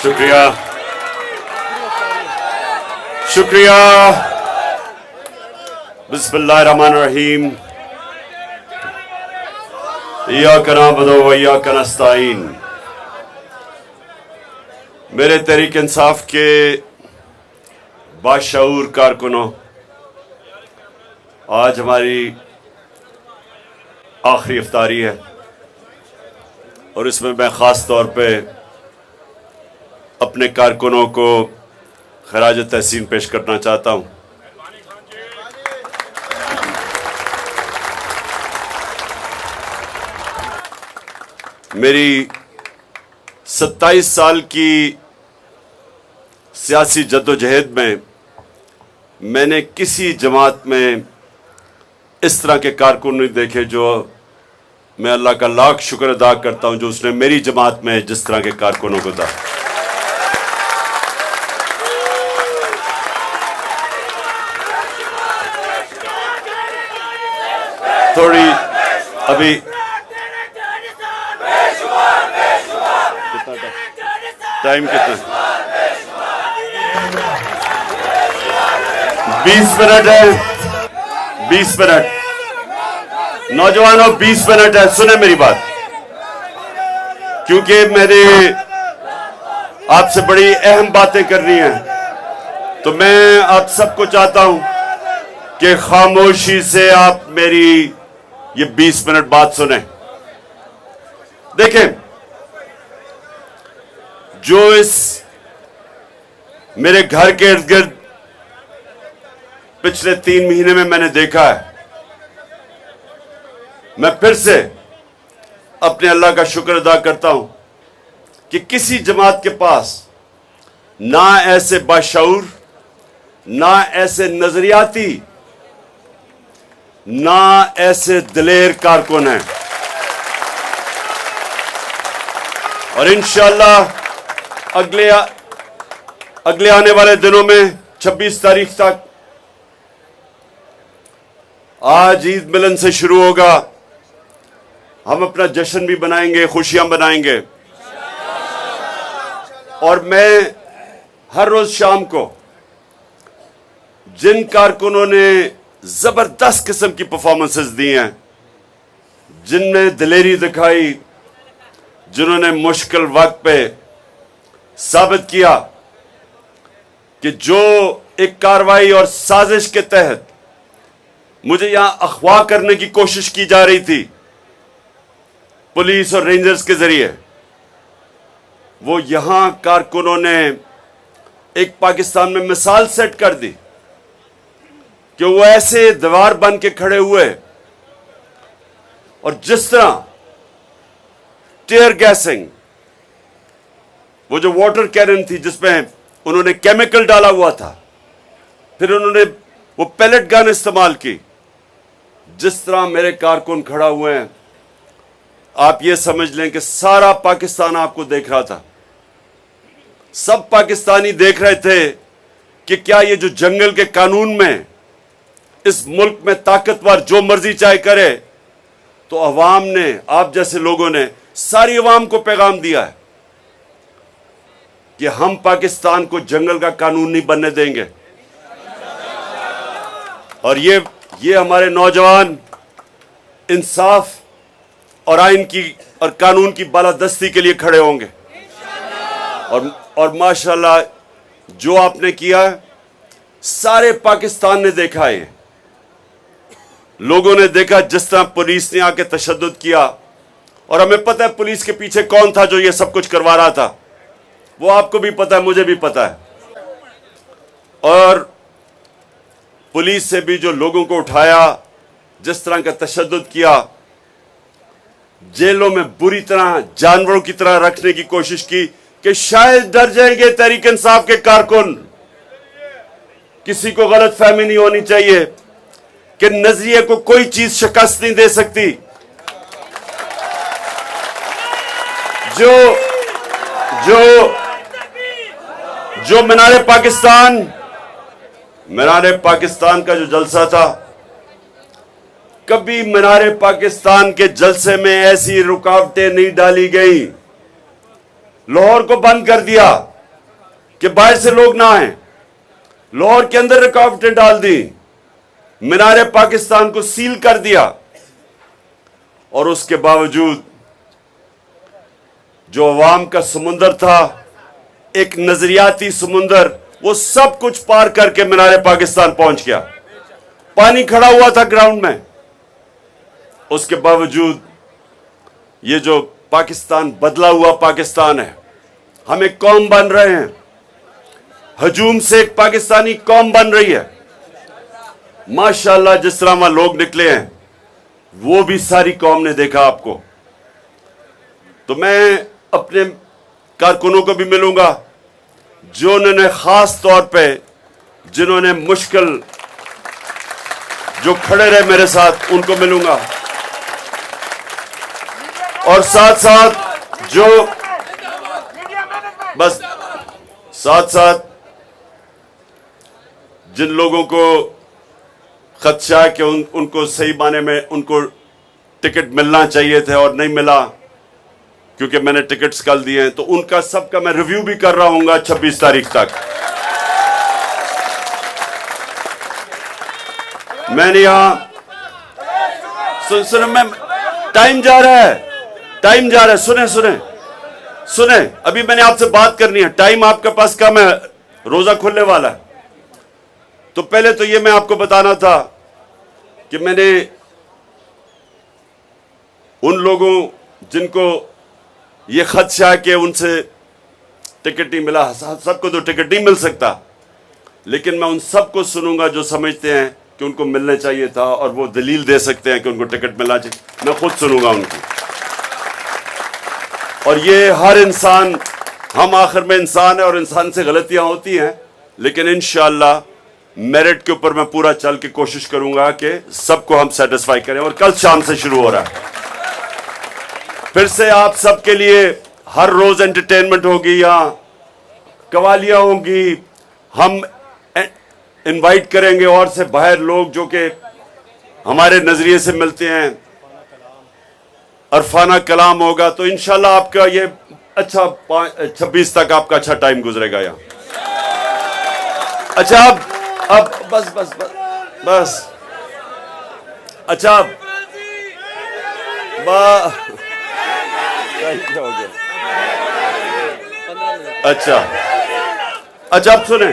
शुक्रिया शुक्रिया। बिस्मिल्लाहिर्रहमानिर्रहीम। इय्याका नअबुदु व इय्याका नस्तईन। मेरे तहरीक इंसाफ के बाशऊर कारकुनों, आज हमारी आखिरी इफ्तारी है और इसमें मैं ख़ास तौर पे अपने कारकुनों को खराज तहसीन पेश करना चाहता हूँ। मेरी 27 साल की सियासी जद्दोजहद में मैंने किसी जमात में इस तरह के कारकुन नहीं देखे जो मैं अल्लाह का लाख शुक्र अदा करता हूं जो उसने मेरी जमात में जिस तरह के कारकुनों को दा। थोड़ी अभी टाइम कितना 20 मिनट है। 20 मिनट नौजवानों, 20 मिनट है। सुने मेरी बात, क्योंकि मैंने आपसे बड़ी अहम बातें करनी है तो मैं आप सबको चाहता हूं कि खामोशी से आप मेरी ये 20 मिनट बात सुने। देखें, जो इस मेरे घर के इर्द गिर्द पिछले 3 महीने में मैंने देखा है, मैं फिर से अपने अल्लाह का शुक्र अदा करता हूं कि किसी जमात के पास ना ऐसे बाशऊर, ना ऐसे नजरियाती, ना ऐसे दिलेर कारकुन हैं। और इंशाअल्लाह अगले आने वाले दिनों में 26 तारीख तक, आज ईद मिलन से शुरू होगा, हम अपना जश्न भी बनाएंगे, खुशियां बनाएंगे। और मैं हर रोज शाम को जिन कारकुनों ने जबरदस्त किस्म की परफॉर्मेंसेस दी हैं, जिनने दिलेरी दिखाई, जिन्होंने मुश्किल वक्त पे साबित किया कि जो एक कार्रवाई और साजिश के तहत मुझे यहां अगवा करने की कोशिश की जा रही थी पुलिस और रेंजर्स के जरिए, वो यहां कारकुनों ने एक पाकिस्तान में मिसाल सेट कर दी कि वो ऐसे दीवार बन के खड़े हुए और जिस तरह टीयर गैसिंग, वो जो वाटर कैनन थी जिसमें उन्होंने केमिकल डाला हुआ था, फिर उन्होंने वो पैलेट गन इस्तेमाल की, जिस तरह मेरे कारकुन खड़ा हुए हैं, आप ये समझ लें कि सारा पाकिस्तान आपको देख रहा था। सब पाकिस्तानी देख रहे थे कि क्या ये जो जंगल के कानून में इस मुल्क में ताकतवर जो मर्जी चाहे करे, तो अवाम ने, आप जैसे लोगों ने सारी अवाम को पैगाम दिया है कि हम पाकिस्तान को जंगल का कानून नहीं बनने देंगे। और ये हमारे नौजवान इंसाफ और आइन की और कानून की बालादस्ती के लिए खड़े होंगे। और माशाल्लाह जो आपने किया है, सारे पाकिस्तान ने देखा है, लोगों ने देखा जिस तरह पुलिस ने आके तशद्दुद किया। और हमें पता है पुलिस के पीछे कौन था जो ये सब कुछ करवा रहा था, वो आपको भी पता है, मुझे भी पता है। और पुलिस से भी जो लोगों को उठाया, जिस तरह का तशद्दुद किया, जेलों में बुरी तरह जानवरों की तरह रखने की कोशिश की कि शायद डर जाएंगे तहरीक इंसाफ के कारकुन। किसी को गलत फहमी नहीं होनी चाहिए कि नजरिए को कोई चीज शिकस्त नहीं दे सकती। जो मीनारे पाकिस्तान का जो जलसा था, कभी मीनारे पाकिस्तान के जलसे में ऐसी रुकावटें नहीं डाली गई। लाहौर को बंद कर दिया, कि बाहर से लोग ना आए, लाहौर के अंदर रुकावटें डाल दी, मीनार पाकिस्तान को सील कर दिया, और उसके बावजूद जो अवाम का समुंदर था, एक नजरियाती समुंदर, वो सब कुछ पार करके मीनार पाकिस्तान पहुंच गया। पानी खड़ा हुआ था ग्राउंड में, उसके बावजूद ये जो पाकिस्तान बदला हुआ पाकिस्तान है, हम एक कौम बन रहे हैं, हजूम से एक पाकिस्तानी कौम बन रही है। माशाअल्लाह जिस तरह वहां लोग निकले हैं, वो भी सारी कौम ने देखा आपको। तो मैं अपने कारकुनों को भी मिलूंगा, जो उन्होंने खास तौर पे, जिन्होंने मुश्किल जो खड़े रहे मेरे साथ, उनको मिलूंगा, और साथ साथ जो बस साथ साथ जिन लोगों को खदशा है कि उनको सही माने में उनको टिकट मिलना चाहिए थे और नहीं मिला, क्योंकि मैंने टिकट्स कल दिए हैं, तो उनका सबका मैं रिव्यू भी कर रहा हूंगा 26 तारीख तक। मैंने यहां सुने, मैं टाइम जा रहा है, टाइम जा रहा है, सुने सुने सुने, अभी मैंने आपसे बात करनी है, टाइम आपके पास कम है, रोजा खुलने वाला है। तो पहले तो ये मैं आपको बताना था कि मैंने उन लोगों जिनको ये खदशा है कि उनसे टिकट नहीं मिला, सबको तो टिकट नहीं मिल सकता, लेकिन मैं उन सबको सुनूंगा जो समझते हैं कि उनको मिलना चाहिए था और वो दलील दे सकते हैं कि उनको टिकट मिलना चाहिए। मैं खुद सुनूंगा उनकी। और ये हर इंसान, हम आखिर में इंसान है और इंसान से गलतियां होती हैं, लेकिन इंशाअल्लाह मेरिट के ऊपर मैं पूरा चल के कोशिश करूंगा कि सबको हम सेटिस्फाई करें। और कल शाम से शुरू हो रहा है, फिर से आप सबके लिए हर रोज एंटरटेनमेंट होगी, यहां कवालियां होंगी, हम इनवाइट करेंगे और से बाहर लोग जो कि हमारे नजरिए से मिलते हैं, अरफाना कलाम होगा। तो इंशाल्लाह आपका ये अच्छा 26 तक आपका अच्छा टाइम गुजरेगा यहाँ। अच्छा अब बस बस बस बस अच्छा क्या हो गया? अच्छा अच्छा, अब सुने,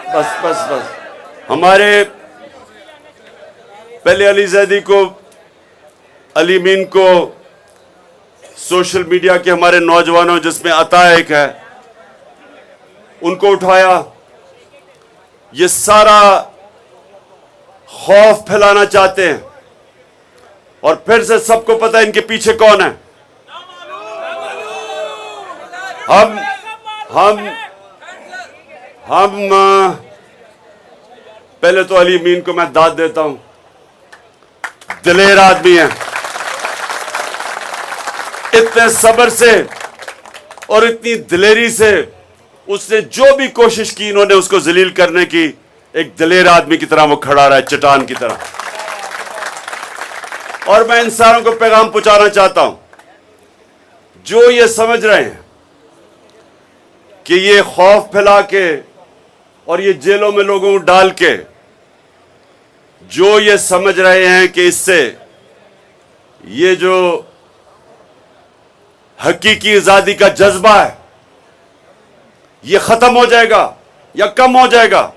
बस बस बस, हमारे पहले अली जैदी को, अली मीन को, सोशल मीडिया के हमारे नौजवानों जिसमें अता एक है, उनको उठाया। ये सारा खौफ फैलाना चाहते हैं, और फिर से सबको पता है इनके पीछे कौन है। हम पहले तो अली मीन को मैं दाद देता हूं, दिलेर आदमी है, इतने सब्र से और इतनी दिलेरी से उसने जो भी कोशिश की, इन्होंने उसको जलील करने की, एक दिलेर आदमी की तरह वो खड़ा रहा है, चट्टान की तरह। और मैं इंसानों को पैगाम पहुंचाना चाहता हूं जो ये समझ रहे हैं कि ये खौफ फैला के और ये जेलों में लोगों को डाल के, जो ये समझ रहे हैं कि इससे ये जो हकीकी आजादी का जज्बा है ये खत्म हो जाएगा या कम हो जाएगा,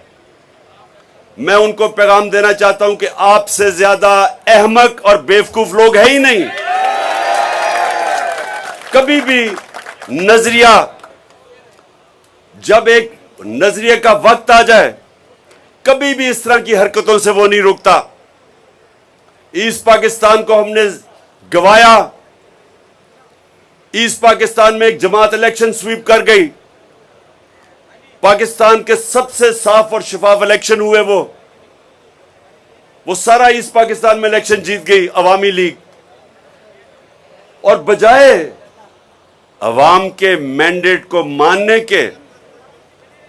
मैं उनको पैगाम देना चाहता हूं कि आपसे ज्यादा अहमक और बेवकूफ लोग है ही नहीं। कभी भी नजरिया, जब एक नजरिए का वक्त आ जाए, कभी भी इस तरह की हरकतों से वो नहीं रुकता। ईस्ट पाकिस्तान को हमने गवाया, ईस्ट पाकिस्तान में एक जमात इलेक्शन स्वीप कर गई, पाकिस्तान के सबसे साफ और शफाफ इलेक्शन हुए, वो सारा ईस्ट पाकिस्तान में इलेक्शन जीत गई अवामी लीग। और बजाय अवाम के मैंडेट को मानने के,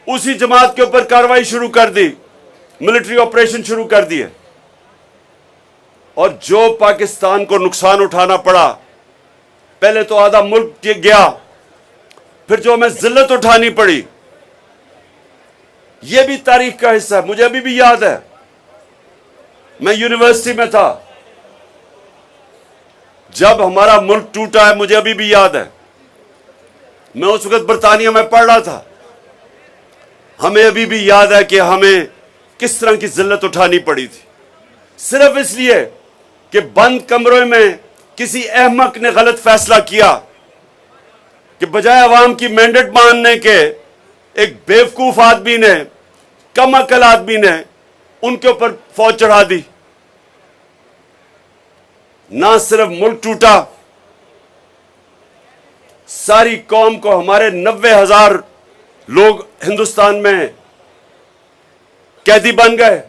उसी जमात के ऊपर कार्रवाई शुरू कर दी, मिलिट्री ऑपरेशन शुरू कर दिए। और जो पाकिस्तान को नुकसान उठाना पड़ा, पहले तो आधा मुल्क गया, फिर जो हमें जिल्लत उठानी पड़ी, यह भी तारीख का हिस्सा है। मुझे अभी भी याद है, मैं यूनिवर्सिटी में था जब हमारा मुल्क टूटा है। मुझे अभी भी याद है, मैं उस वक्त बरतानिया में पढ़ रहा था। हमें अभी भी याद है कि हमें किस तरह की जिल्लत उठानी पड़ी थी, सिर्फ इसलिए कि बंद कमरों में किसी अहमक ने गलत फैसला किया कि बजाय अवाम की मैंडेट मानने के एक बेवकूफ आदमी ने, कम अकल आदमी ने उनके ऊपर फौज चढ़ा दी। ना सिर्फ मुल्क टूटा, सारी कौम को, हमारे 90,000 लोग हिंदुस्तान में कैदी बन गए।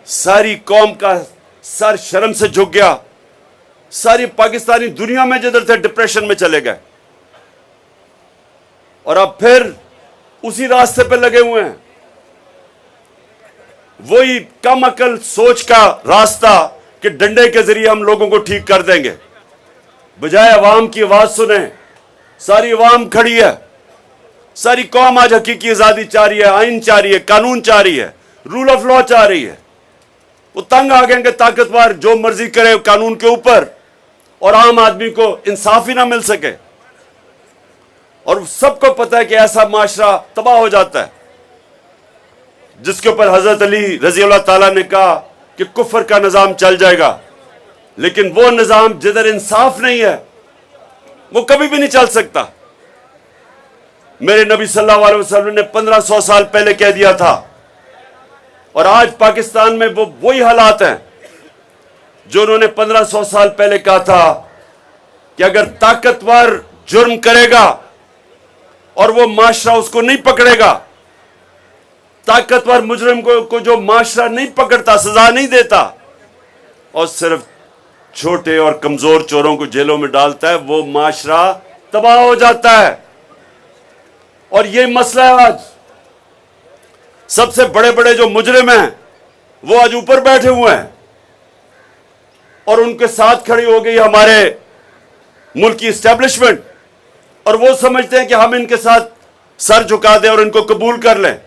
सारी कौम का सर शर्म से झुक गया। सारी पाकिस्तानी दुनिया में जिधर थे डिप्रेशन में चले गए, और अब फिर उसी रास्ते पे लगे हुए हैं। वही कम अकल सोच का रास्ता कि डंडे के जरिए हम लोगों को ठीक कर देंगे, बजाय अवाम की आवाज सुने। सारी अवाम खड़ी है, सारी कौम आज हकीकी आजादी चाह रही है, आइन चाह रही है, कानून चाह रही है, रूल ऑफ लॉ चाह रही है। वो तंग आ गए कि ताकतवर जो मर्जी करे कानून के ऊपर, और आम आदमी को इंसाफ ही ना मिल सके। और सबको पता है कि ऐसा माशरा तबाह हो जाता है, जिसके ऊपर हजरत अली रजी अल्लाह ताला ने कहा कि कुफर का निजाम चल जाएगा, लेकिन वो निजाम जिधर इंसाफ नहीं है वो कभी भी नहीं चल सकता। मेरे नबी सल्लल्लाहु अलैहि वसल्लम ने 1500 साल पहले कह दिया था, और आज पाकिस्तान में वो वही हालात हैं जो उन्होंने 1500 साल पहले कहा था कि अगर ताकतवर जुर्म करेगा और वो माशरा उसको नहीं पकड़ेगा, ताकतवर मुजरिम को जो माशरा नहीं पकड़ता, सजा नहीं देता, और सिर्फ छोटे और कमजोर चोरों को जेलों में डालता है, वो माशरा तबाह हो जाता है। और ये मसला है आज। सबसे बड़े बड़े जो मुजरिम हैं वो आज ऊपर बैठे हुए हैं, और उनके साथ खड़ी हो गई हमारे मुल्क की एस्टेब्लिशमेंट, और वो समझते हैं कि हम इनके साथ सर झुका दें और इनको कबूल कर लें।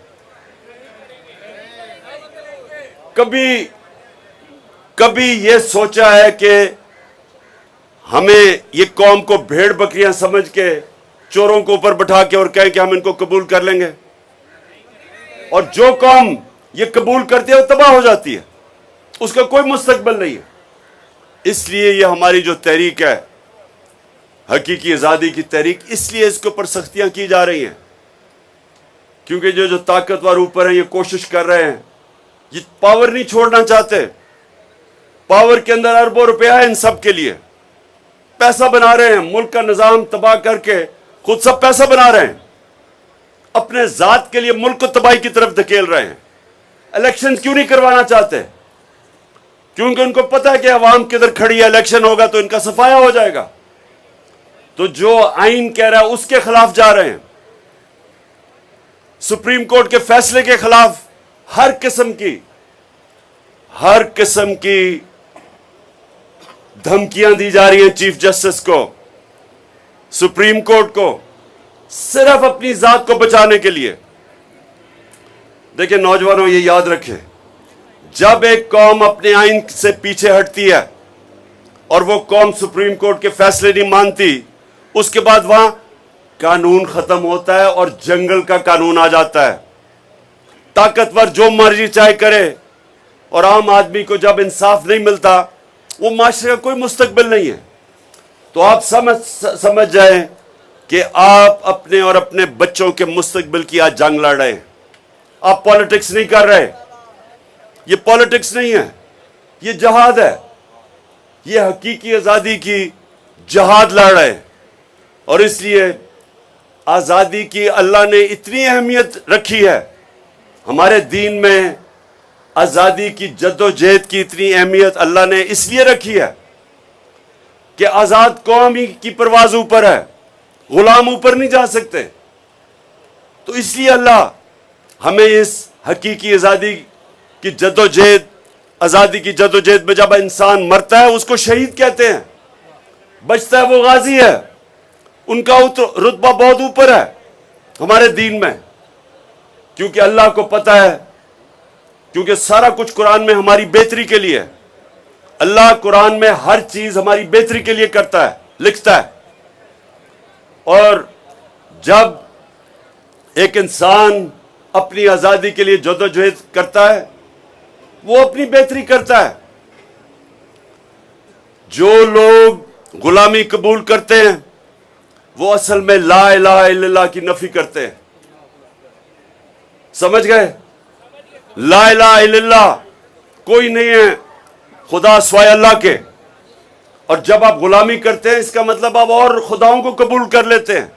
कभी ये सोचा है कि हमें ये कौम को भेड़ बकरियां समझ के चोरों को ऊपर बैठा के और कहें कि हम इनको कबूल कर लेंगे? और जो कौम ये कबूल करती है वो तबाह हो जाती है, उसका कोई मुस्तकबिल नहीं है। इसलिए ये हमारी जो तहरीक है, हकीकी आज़ादी की तहरीक, इसलिए इसके ऊपर सख्तियां की जा रही हैं, क्योंकि जो ताकतवर ऊपर हैं ये कोशिश कर रहे हैं, ये पावर नहीं छोड़ना चाहते। पावर के अंदर अरबों रुपया है इन सब के लिए, पैसा बना रहे हैं, मुल्क का निजाम तबाह करके खुद सब पैसा बना रहे हैं, अपने जात के लिए मुल्क को तबाही की तरफ धकेल रहे हैं। इलेक्शन क्यों नहीं करवाना चाहते? क्योंकि उनको पता है कि अवाम किधर खड़ी है, इलेक्शन होगा तो इनका सफाया हो जाएगा। तो जो आइन कह रहा है उसके खिलाफ जा रहे हैं, सुप्रीम कोर्ट के फैसले के खिलाफ हर किस्म की धमकियां दी जा रही हैं चीफ जस्टिस को, सुप्रीम कोर्ट को, सिर्फ अपनी जात को बचाने के लिए। देखिए नौजवानों, ये याद रखें, जब एक कौम अपने आइन से पीछे हटती है और वो कौम सुप्रीम कोर्ट के फैसले नहीं मानती, उसके बाद वहां कानून खत्म होता है और जंगल का कानून आ जाता है। ताकतवर जो मर्जी चाहे करे, और आम आदमी को जब इंसाफ नहीं मिलता, वो माशरे का कोई मुस्तकबिल नहीं है। तो आप समझ जाएं कि आप अपने और अपने बच्चों के मुस्तकबिल की आज जंग लड़ रहे हैं। आप पॉलिटिक्स नहीं कर रहे, ये पॉलिटिक्स नहीं है, ये जहाद है। ये हकीकी आज़ादी की जहाद लड़ रहे हैं। और इसलिए आज़ादी की अल्लाह ने इतनी अहमियत रखी है, हमारे दीन में आज़ादी की जद्दोजहद की इतनी अहमियत अल्लाह ने इसलिए रखी है कि आज़ाद कौम ही की परवाज़ ऊपर है, गुलाम ऊपर नहीं जा सकते। तो इसलिए अल्लाह हमें इस हकीकी आज़ादी की जद्दोजहद आजादी की जदोजहद में जब इंसान मरता है उसको शहीद कहते हैं, बचता है वो गाजी है। उनका रुतबा बहुत ऊपर है हमारे दीन में, क्योंकि अल्लाह को पता है, क्योंकि सारा कुछ कुरान में हमारी बेहतरी के लिए है। अल्लाह कुरान में हर चीज हमारी बेहतरी के लिए करता है, लिखता है। और जब एक इंसान अपनी आजादी के लिए जदोजहद करता है, वो अपनी बेहतरी करता है। जो लोग गुलामी कबूल करते हैं वो असल में ला इलाहा इल्लल्लाह की नफी करते हैं। समझ गए? ला इलाहा इल्लल्लाह कोई नहीं है खुदा सिवाय अल्लाह के। और जब आप गुलामी करते हैं इसका मतलब आप और खुदाओं को कबूल कर लेते हैं।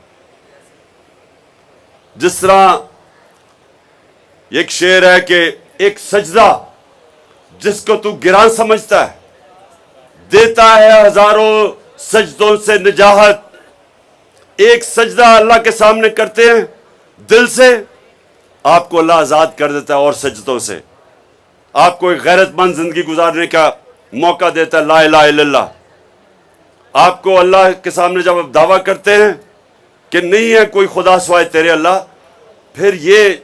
जिस तरह एक शेर है कि एक सजदा जिसको तू गिरां समझता है देता है हजारों सजदों से निजाहत। एक सजदा अल्लाह के सामने करते हैं दिल से, आपको अल्लाह आजाद कर देता है और सजदों से आपको एक गैरतमंद जिंदगी गुजारने का मौका देता है। ला इलाहा इल्लल्लाह। आपको अल्लाह के सामने जब आप दावा करते हैं कि नहीं है कोई खुदा सिवाय तेरे अल्लाह, फिर ये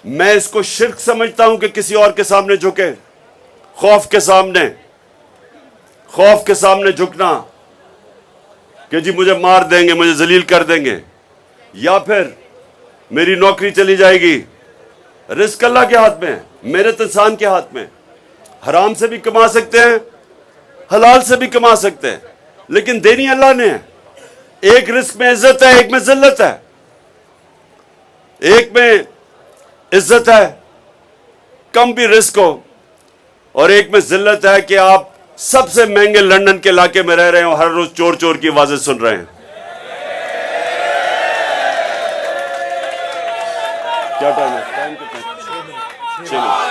मैं इसको शिर्क समझता हूं कि किसी और के सामने झुके। खौफ के सामने झुकना कि जी मुझे मार देंगे, मुझे जलील कर देंगे, या फिर मेरी नौकरी चली जाएगी। रिस्क अल्लाह के हाथ में है, मेहनत इंसान के हाथ में। हराम से भी कमा सकते हैं, हलाल से भी कमा सकते हैं, लेकिन देनी अल्लाह ने है। एक रिस्क में इज्जत है, एक में जिल्लत है। एक में इज्जत है, कम भी रिस्क हो, और एक में जिल्लत है कि आप सबसे महंगे लंदन के इलाके में रह रहे हो, हर रोज चोर चोर की आवाजें सुन रहे हैं। क्या टाइम है? टाइम कितना? 6 मिनट।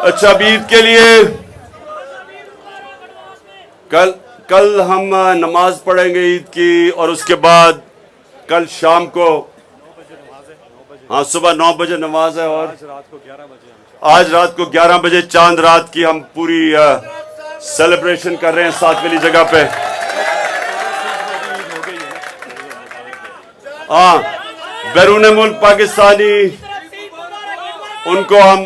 अच्छा, अब ईद के लिए कल हम नमाज पढ़ेंगे ईद की, और उसके बाद कल शाम को, हाँ सुबह 9 बजे नमाज है, और आज रात को 11 बजे चांद रात की हम पूरी सेलिब्रेशन कर रहे हैं साथ वाली जगह पे। हाँ, बैरून मुल्क पाकिस्तानी, उनको हम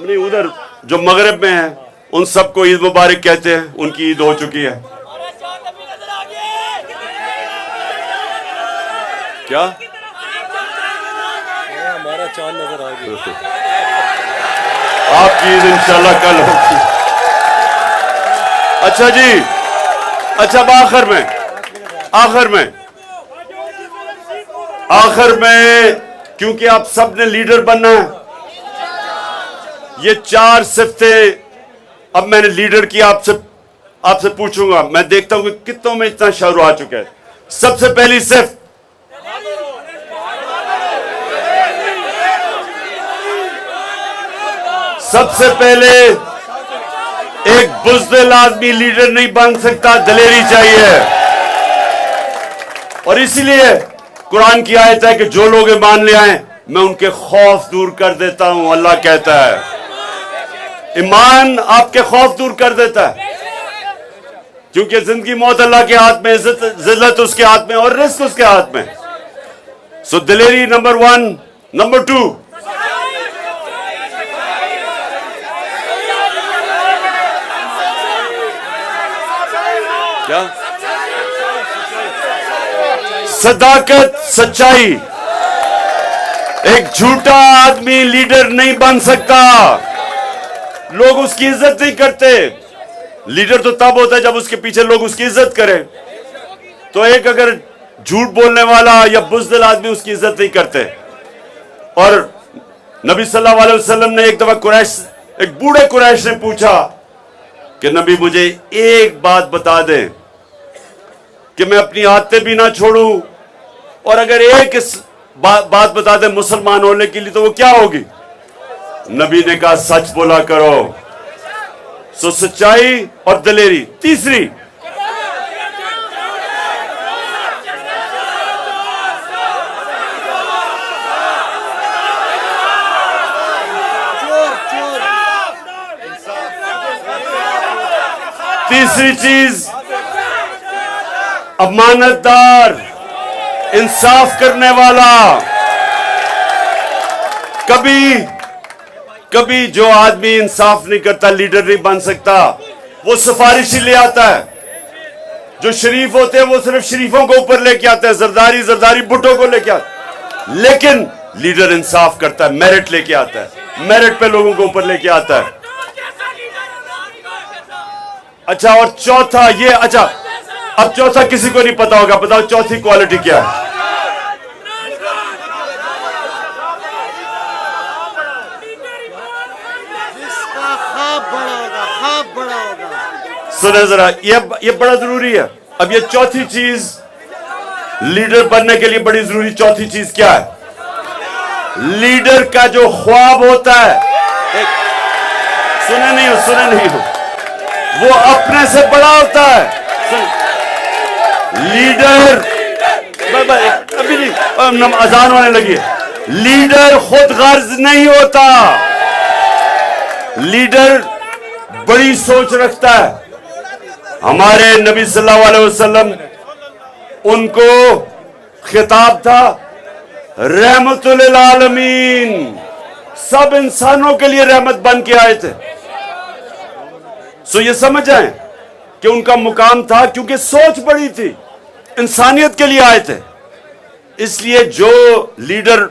नहीं, उधर जो मगरब में है उन सबको ईद मुबारक कहते हैं। उनकी ईद हो चुकी है। क्या हमारा चांद नजर आ गया। आपकी ईद इंशाल्लाह कल होगी। अच्छा जी, अच्छा अब आखिर में क्योंकि आप सब ने लीडर बनना है, ये 4 सिफ्तें अब मैंने लीडर की आपसे पूछूंगा। मैं देखता हूं कि कितनों में इतना शौर आ चुका है। सबसे पहली सिफ्त, सबसे पहले एक बुज़दिल आदमी लीडर नहीं बन सकता, दलेरी चाहिए। और इसीलिए कुरान की आयत है कि जो लोग ईमान ले आए मैं उनके खौफ दूर कर देता हूं। अल्लाह कहता है ईमान आपके खौफ दूर कर देता है, क्योंकि जिंदगी मौत अल्लाह के हाथ में, इज्जत जिल्लत उसके हाथ में, और रिस्क उसके हाथ में। सो दिलेरी नंबर 1। नंबर 2, क्या? सदाकत, सच्चाई। एक झूठा आदमी लीडर नहीं बन सकता। लोग उसकी इज्जत नहीं करते। लीडर तो तब होता है जब उसके पीछे लोग उसकी इज्जत करें। तो एक अगर झूठ बोलने वाला या बुज़दिल आदमी उसकी इज्जत नहीं करते। और नबी सल्लल्लाहु अलैहि वसल्लम ने एक दफा एक बूढ़े कुरैश ने पूछा कि नबी मुझे एक बात बता दें कि मैं अपनी आदतें भी ना छोड़ूं, और अगर एक बात बता दें मुसलमान होने के लिए तो वो क्या होगी? नबी ने कहा सच बोला करो। सो सच्चाई और दलेरी। तीसरी, तीसरी चीज, अमानतदार, इंसाफ करने वाला। कभी जो आदमी इंसाफ नहीं करता लीडर नहीं बन सकता, वो सिफारिशी ले आता है। जो शरीफ होते हैं वो सिर्फ शरीफों को ऊपर लेके आते हैं, जरदारी भुट्टो को लेके आते हैं। लेकिन लीडर इंसाफ करता है, मेरिट लेके आता है, मेरिट पे लोगों को ऊपर लेके आता है। अच्छा, और चौथा ये, अच्छा अब चौथा किसी को नहीं पता होगा, बताओ चौथी क्वालिटी क्या है? सुने जरा, ये बड़ा जरूरी है। अब ये चौथी चीज लीडर बनने के लिए बड़ी जरूरी, चौथी चीज क्या है? लीडर का जो ख्वाब होता है, सुने नहीं हो, वो अपने से बड़ा होता है। लीडर अभी नहीं, अजान होने लगी है। लीडर खुद गर्ज नहीं होता, लीडर बड़ी सोच रखता है। हमारे नबी सल्लल्लाहु अलैहि वसल्लम, उनको खिताब था रहमतुल लिल आलमीन, सब इंसानों के लिए रहमत बन के आए थे। सो ये समझ जाएं कि उनका मुकाम था, क्योंकि सोच बड़ी थी, इंसानियत के लिए आए थे। इसलिए जो लीडर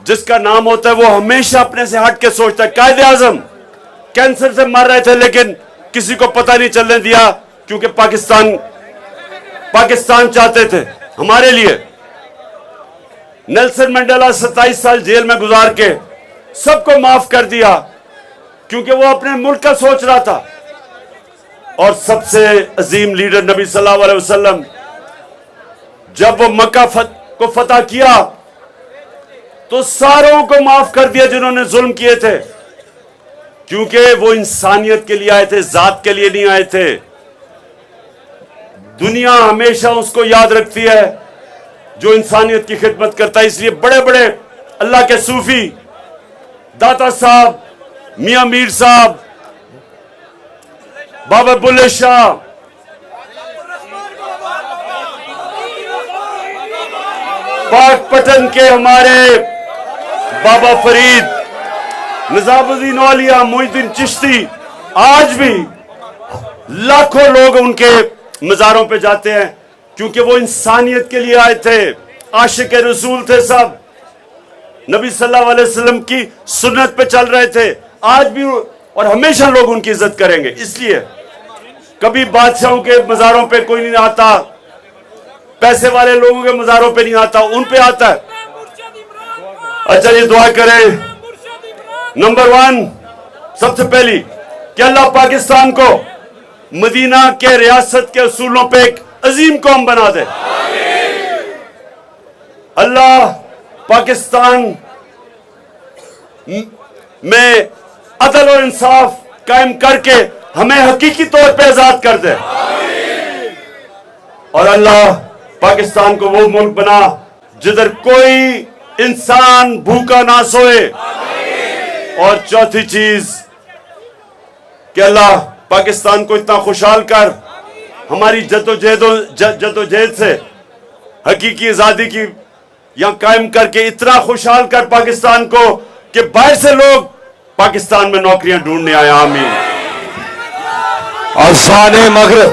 जिसका नाम होता है वो हमेशा अपने से हट के सोचता है। कायदे आजम कैंसर से मर रहे थे, लेकिन किसी को पता नहीं चलने दिया, क्योंकि पाकिस्तान चाहते थे हमारे लिए। नेल्सन मंडेला 27 साल जेल में गुजार के सबको माफ कर दिया, क्योंकि वो अपने मुल्क का सोच रहा था। और सबसे अजीम लीडर नबी सल्लल्लाहु अलैहि वसल्लम, जब वो मक्का को फतह किया तो सारों को माफ कर दिया जिन्होंने जुल्म किए थे, क्योंकि वो इंसानियत के लिए आए थे, जात के लिए नहीं आए थे। दुनिया हमेशा उसको याद रखती है जो इंसानियत की खिदमत करता है। इसलिए बड़े बड़े अल्लाह के सूफी, दाता साहब, मियां मीर साहब, बाबा बुल्ले शाह, पाकपटन के हमारे बाबा फरीद, निजामुद्दीन औलिया, मोइनुद्दीन चिश्ती, आज भी लाखों लोग उनके मज़ारों पे जाते हैं, क्योंकि वो इंसानियत के लिए आए थे, आशिक रसूल थे सब, नबी सल्लल्लाहु अलैहि वसल्लम की सुन्नत पे चल रहे थे। आज भी और हमेशा लोग उनकी इज्जत करेंगे। इसलिए कभी बादशाहों के मज़ारों पे कोई नहीं आता, पैसे वाले लोगों के मज़ारों पे नहीं आता, उन पे आता है। अच्छा, ये दुआ करें। नंबर 1 सबसे पहली कि अल्लाह पाकिस्तान को मदीना के रियासत के असूलों पे एक अजीम कौम बना दे। अल्लाह पाकिस्तान में अदल और इंसाफ कायम करके हमें हकीकी तौर पे आजाद कर दे। और अल्लाह पाकिस्तान को वो मुल्क बना जिधर कोई इंसान भूखा ना सोए। और चौथी चीज कि अल्लाह पाकिस्तान को इतना खुशहाल कर, हमारी जद्दोजहद से हकीकी आजादी की यहां कायम करके इतना खुशहाल कर पाकिस्तान को कि बाहर से लोग पाकिस्तान में नौकरियां ढूंढने आए। आमीन। और शान मगरिब